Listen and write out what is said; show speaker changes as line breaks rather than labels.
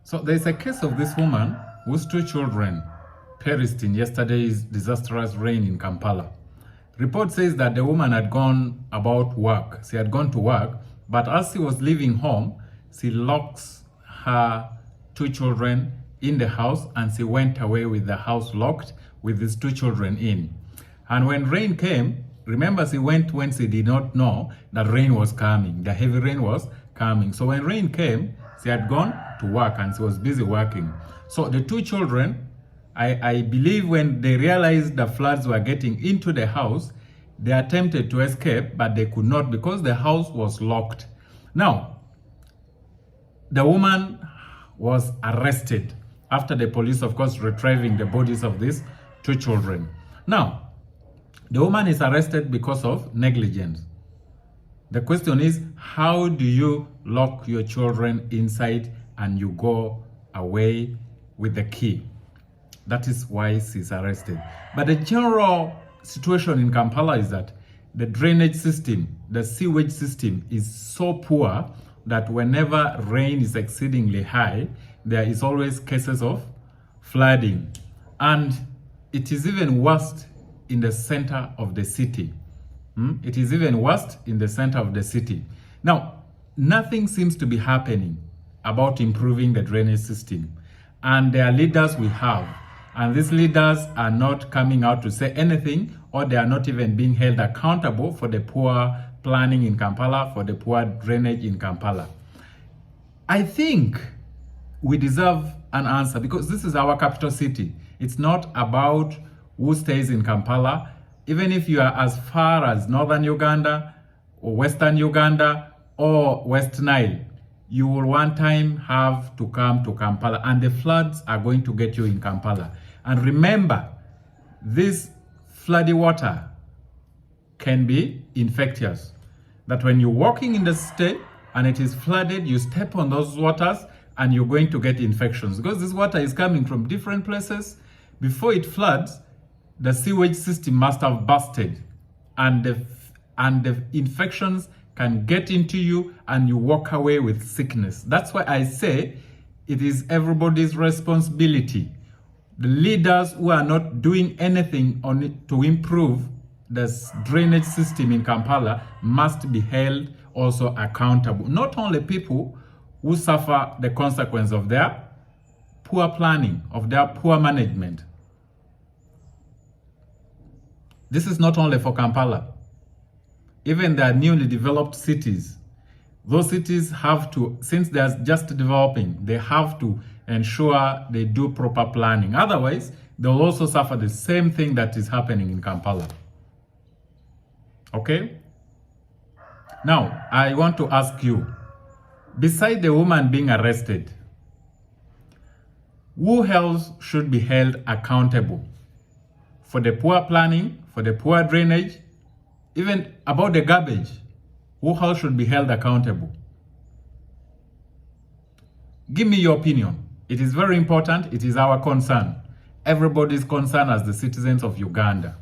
So there's a case of this woman whose two children perished in yesterday's disastrous rain in Kampala. Report says that the woman had gone about work. She had gone to work, but as she was leaving home, she locks her two children in the house and she went away with the house locked with these two children in. And when rain came, remember she went when she did not know that rain was coming. The heavy rain was coming. So when rain came, she had gone to work and she was busy working. So the two children, I believe when they realized the floods were getting into the house, they attempted to escape, but they could not because the house was locked. Now, the woman was arrested after the police, of course, retrieving the bodies of these two children. Now, the woman is arrested because of negligence. The question is, how do you lock your children inside and you go away with the key? That is why she's arrested. But the general situation in Kampala is that the drainage system, the sewage system is so poor that whenever rain is exceedingly high, there is always cases of flooding. And it is even worse in the center of the city. It is even worse in the center of the city. Now, nothing seems to be happening about improving the drainage system. And there are leaders we have. And these leaders are not coming out to say anything, or they are not even being held accountable for the poor planning in Kampala, for the poor drainage in Kampala. I think we deserve an answer because this is our capital city. It's not about who stays in Kampala. Even if you are as far as northern Uganda or western Uganda or West Nile, you will one time have to come to Kampala and the floods are going to get you in Kampala. And remember, this floody water can be infectious. That when you're walking in the state and it is flooded, you step on those waters and you're going to get infections because this water is coming from different places. Before it floods, the sewage system must have busted and the infections can get into you and you walk away with sickness. That's why I say it is everybody's responsibility. The leaders who are not doing anything on it to improve the drainage system in Kampala must be held also accountable. Not only people who suffer the consequence of their poor planning, of their poor management. This is not only for Kampala. Even the newly developed cities, those cities have to, since they're just developing, they have to ensure they do proper planning. Otherwise, they'll also suffer the same thing that is happening in Kampala. Okay? Now, I want to ask you, beside the woman being arrested, who else should be held accountable for the poor planning, for the poor drainage, even about the garbage? Who else should be held accountable? Give me your opinion. It is very important. It is our concern. Everybody's concern as the citizens of Uganda.